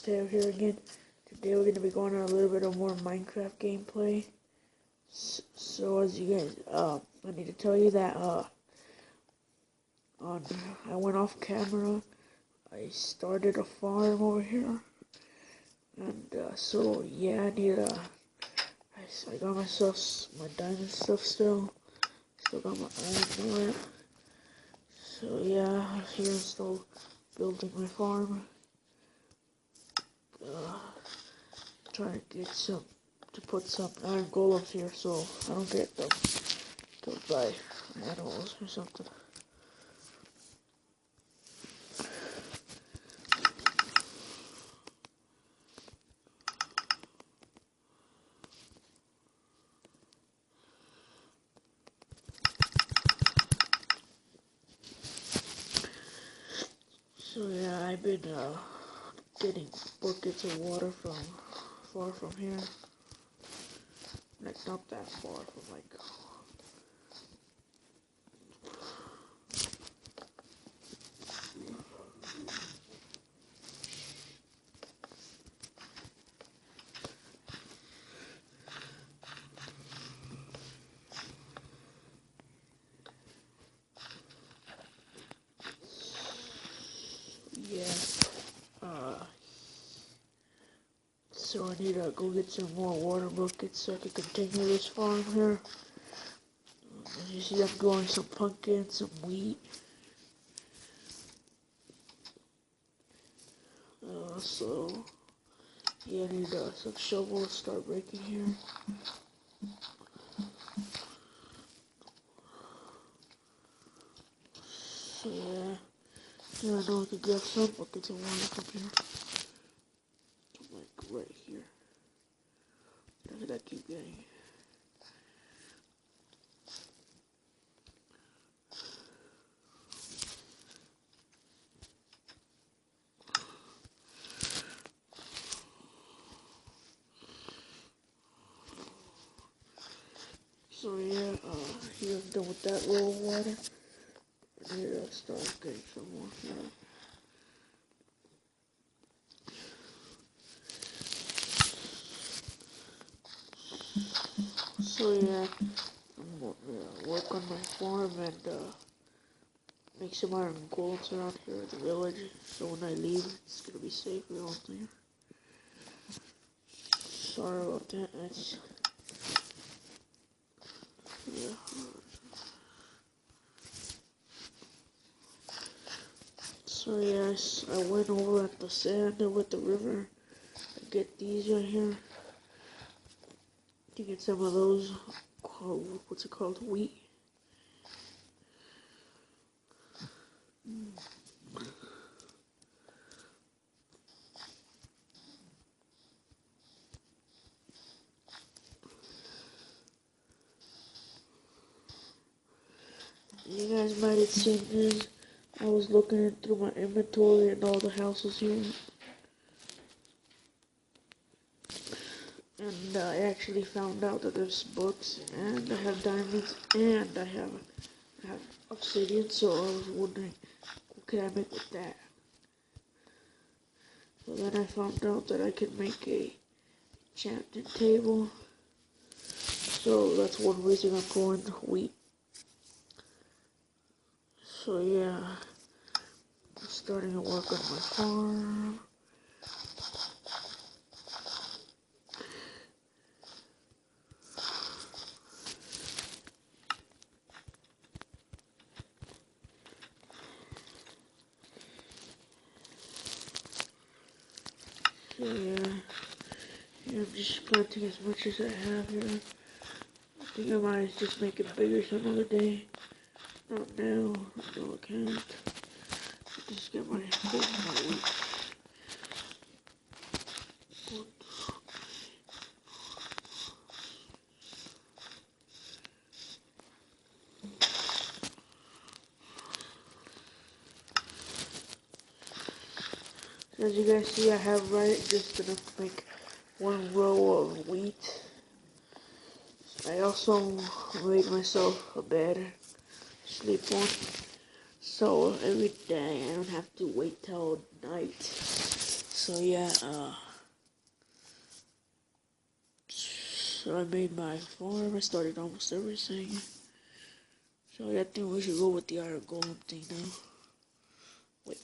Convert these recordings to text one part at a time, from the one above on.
Teo here again. Today we're gonna be going on a little bit of more Minecraft gameplay. So as you guys, I need to tell you that I went off camera. I started a farm over here, and so yeah, I got myself my diamond stuff still. Still got my iron ore. So yeah, here I'm still building my farm. Trying to get to put some iron golems here so I don't get them killed by animals or something. So yeah, I've been getting buckets of water from far from here. Like not that far, from like so I need to go get some more water buckets so I can continue this farm here. As you see, I'm growing some pumpkins, some wheat. So yeah, I need some shovels to start breaking here. So yeah, I know I can get some buckets of water from here. Like right here. Look at that, keep getting. So yeah, here I'm done with that roll of water. I need to start getting some more here. So yeah, I'm gonna work on my farm and make some iron golems around here at the village. So when I leave, it's gonna be safe around there. Sorry about that. Yeah. So yes, I went over at the sand and with the river to get these right here. To get some of those called, what's it called, wheat. You guys might have seen this. I was looking through my inventory and all the houses here. And I actually found out that there's books, and I have diamonds, and I have obsidian, so I was wondering, what can I make with that? So then I found out that I could make a enchanting table. So that's one reason I'm growing wheat. So yeah, I'm starting to work on my farm. So yeah, I'm just planting as much as I have here. I think I might just make it bigger some other day. Not now, no I can't. Just get my wheat. So as you guys see, I have just enough to make one row of wheat. I also made myself a bed to sleep on, so every day I don't have to wait till night. So yeah, so I made my farm. I started almost everything. So yeah, I think we should go with the iron golem thing now. Wait.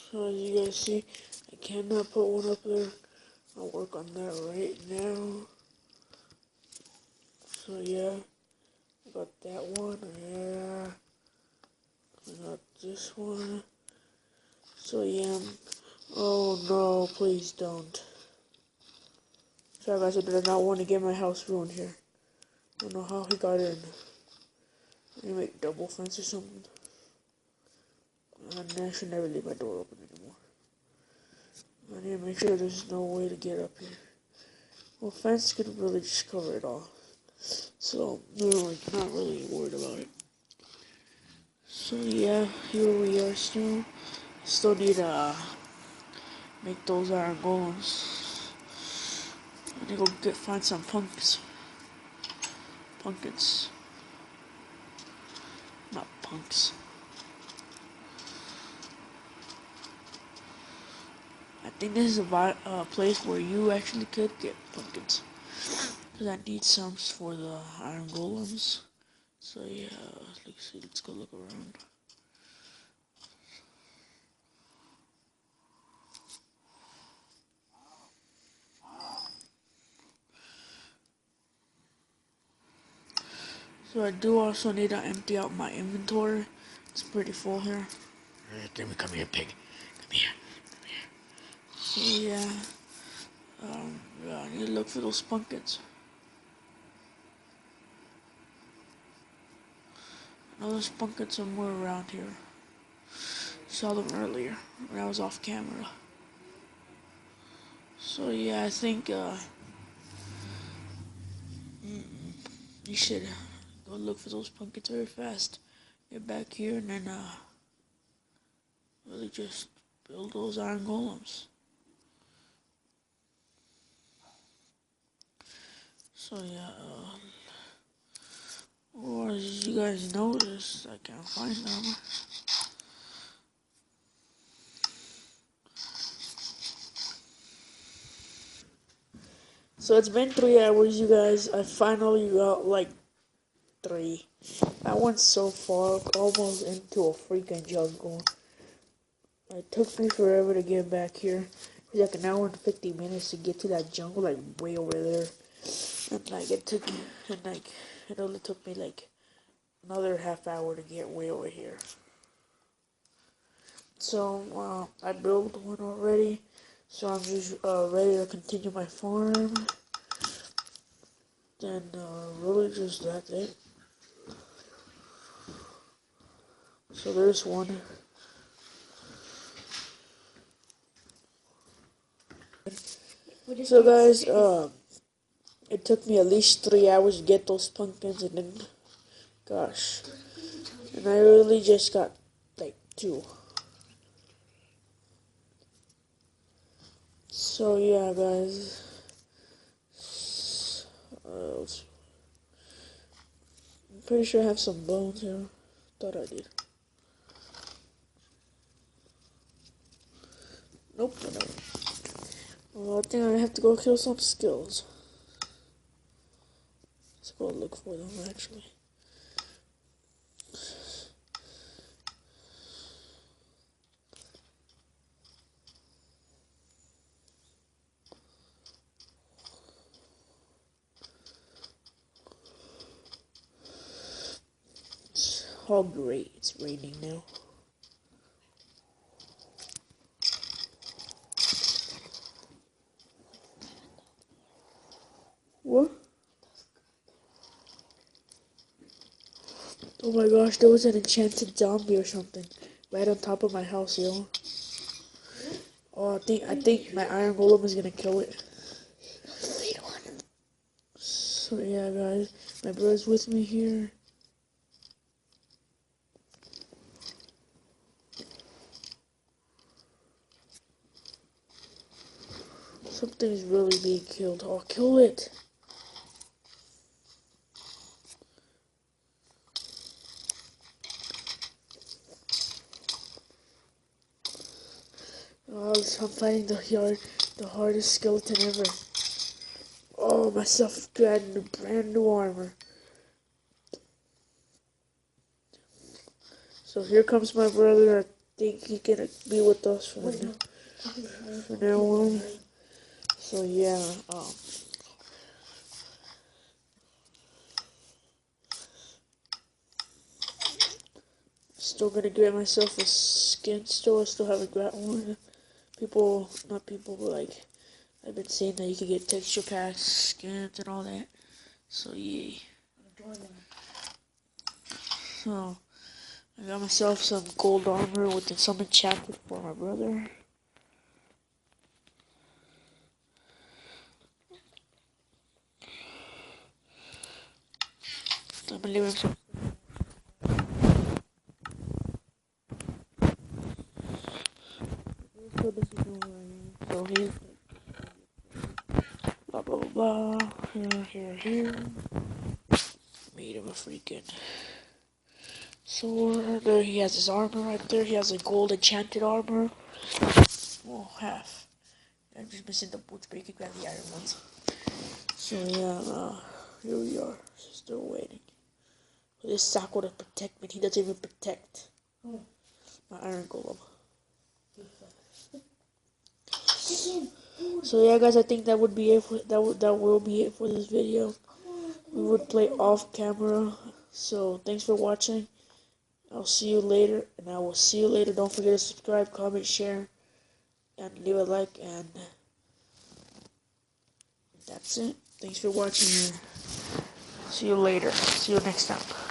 So as you guys see, I cannot put one up there. I'll work on that right now. So yeah, I got that one. Yeah, I got this one. So yeah, oh no, please don't. Sorry guys, I did not want to get my house ruined here. I don't know how he got in. I need to make double fence or something. I should never leave my door open anymore. I need to make sure there's no way to get up here. Well, fence could really just cover it all. So, not really worried about it. So yeah, here we are still. Still need to make those iron golems. I need to go find some pumpkins. Not punks. I think this is a place where you actually could get pumpkins. Because I need some for the iron golems. So yeah, let's go look around. So I do also need to empty out my inventory. It's pretty full here. Come here, pig. Come here. So yeah, yeah, I need to look for those pumpkins. I know there's pumpkins somewhere around here. Saw them earlier when I was off camera. So yeah, I think you should go look for those pumpkins very fast. Get back here and then really just build those iron golems. So yeah, or as you guys noticed, I can't find them. So it's been 3 hours, you guys. I finally got like 3. I went so far, almost into a freaking jungle. It took me forever to get back here. It was like an hour and 50 minutes to get to that jungle, like way over there. And like it only took me like another half hour to get way over here. So I built one already. So I'm just ready to continue my farm. Then really just that's it. So there's one. So guys, it took me at least 3 hours to get those pumpkins, and then, gosh, and I really just got like 2. So yeah, guys, I'm pretty sure I have some bones here. Thought I did. Nope, I don't. Well, I think I have to go kill some skills. Let's go look for them actually. Oh great, it's raining now. What? Oh my gosh, there was an enchanted zombie or something right on top of my house, yo. Oh, I think my iron golem is gonna kill it. So yeah, guys, my brother's with me here. Something's really being killed. Oh, kill it! Oh, I'm fighting the hardest skeleton ever. Oh, myself got brand new armor. So here comes my brother. I think he can be with us for now on. So yeah, still gonna get myself a skin store. I still haven't got one. Not people, but like, I've been seeing that you can get texture packs, skins, and all that. So yeah. So I got myself some gold armor with some enchantment for my brother. I'm gonna leave him some. So this is who I am. So he's blah blah blah blah. Here. Made him a freaking sword. There he has his armor right there. He has a gold enchanted armor. Well, half. I'm just missing the boots, but you can grab the iron ones. So yeah, here we are. Still waiting. This Sako to protect me. He doesn't even protect my iron golem. So yeah, guys, I think that would be it. That will be it for this video. We would play off camera. So thanks for watching. I'll see you later, and I will see you later. Don't forget to subscribe, comment, share, and leave a like. And that's it. Thanks for watching. See you later. See you next time.